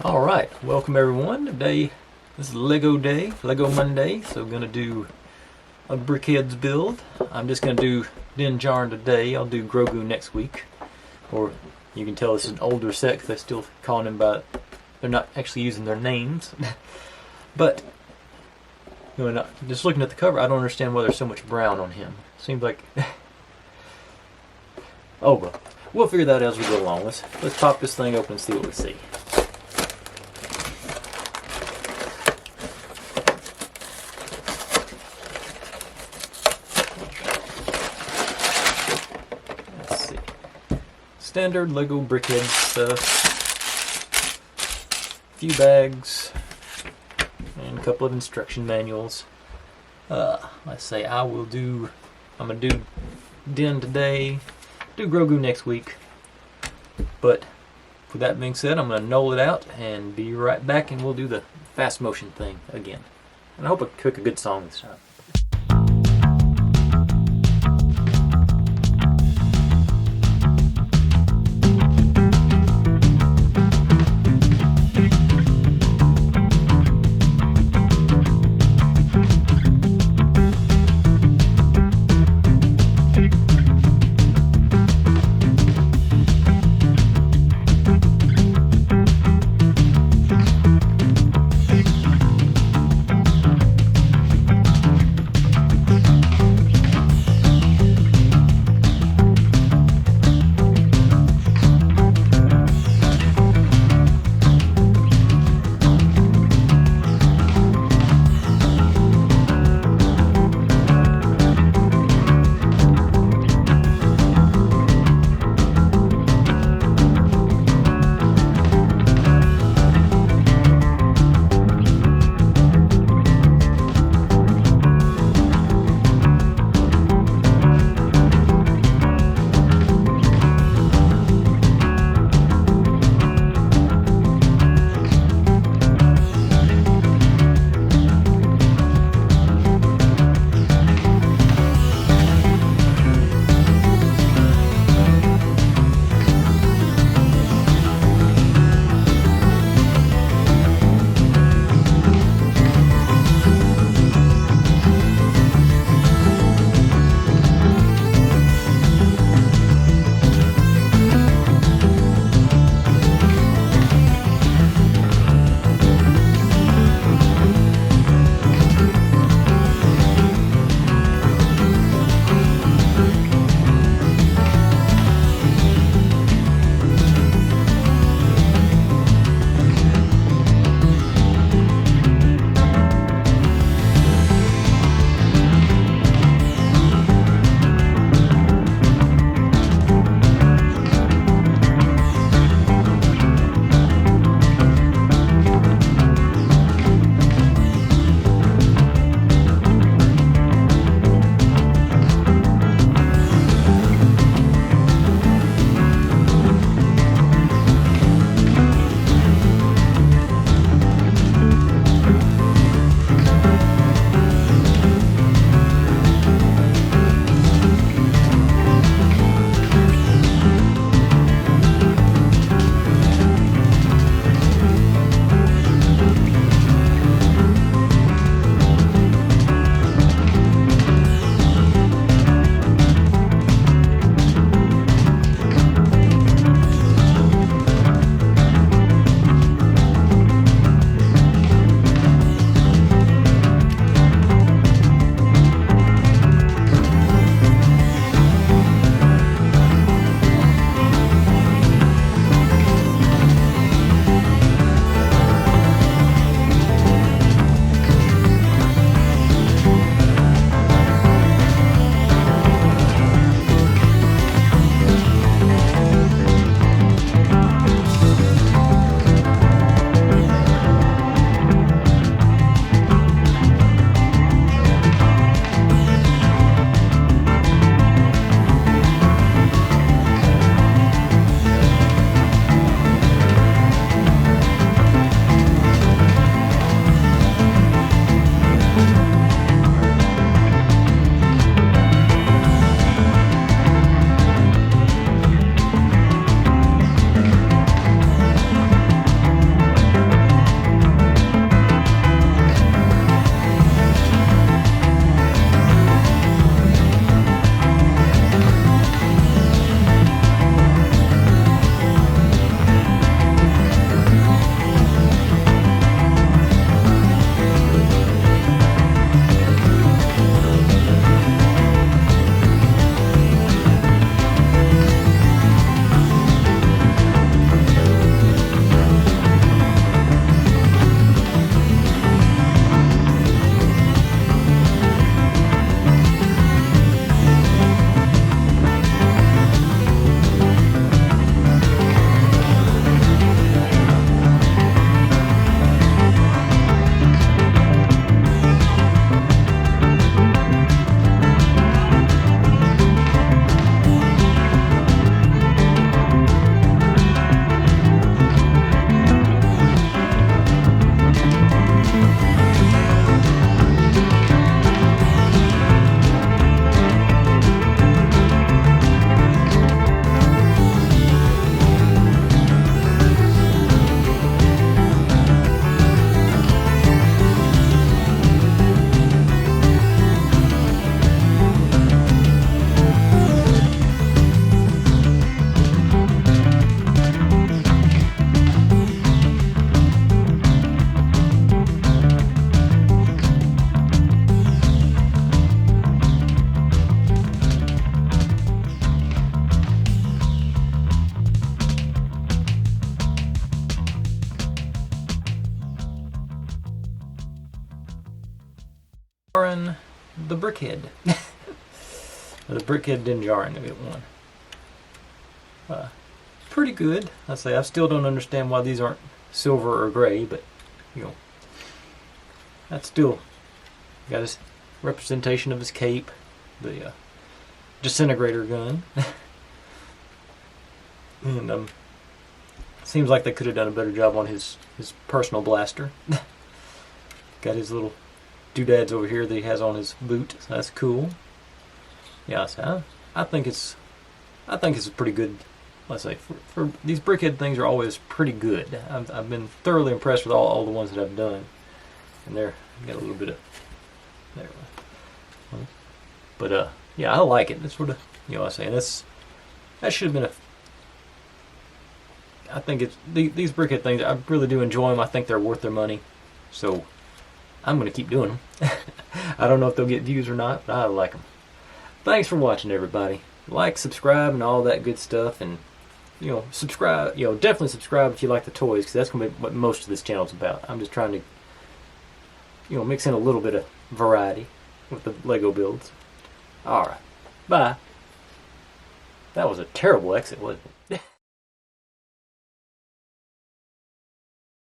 Alright, welcome everyone. Today, this is Lego Day, Lego Monday, so I'm going to do a Headz build. I'm just going to do Djarin today. I'll do Grogu next week. Or you can tell this is an older set because they're still calling him by, they're not actually using their names. But, just looking at the cover, I don't understand why there's so much brown on him. Seems like, oh well, we'll figure that out as we go along. Let's pop this thing open and see what we see. Standard Lego Headz stuff, a few bags, and a couple of instruction manuals. Let's say I'm gonna do Din today, do Grogu next week. But with that being said, I'm gonna null it out and be right back, and we'll do the fast motion thing again. And I hope I pick a good song this time. Djarin, the Brickhead. The Brickhead Djarin, I get one. Pretty good. I say I still don't understand why these aren't silver or gray, but you know, that's still got his representation of his cape, the disintegrator gun, and seems like they could have done a better job on his personal blaster. Got his little doodads over here that he has on his boot. So that's cool. Yeah, so I think it's a pretty good. Let's say for these Brickhead things are always pretty good. I've been thoroughly impressed with all the ones that I've done, and there got a little bit of there. But yeah, I like it. It's sort of, you know, I say that should have been a. I think it's these Brickhead things. I really do enjoy them. I think they're worth their money, so I'm gonna keep doing them. I don't know if they'll get views or not, but I like them. Thanks for watching, everybody. Like, subscribe, and all that good stuff, and you know, subscribe. You know, definitely subscribe if you like the toys, because that's gonna be what most of this channel's about. I'm just trying to, you know, mix in a little bit of variety with the Lego builds. All right, bye. That was a terrible exit, wasn't it?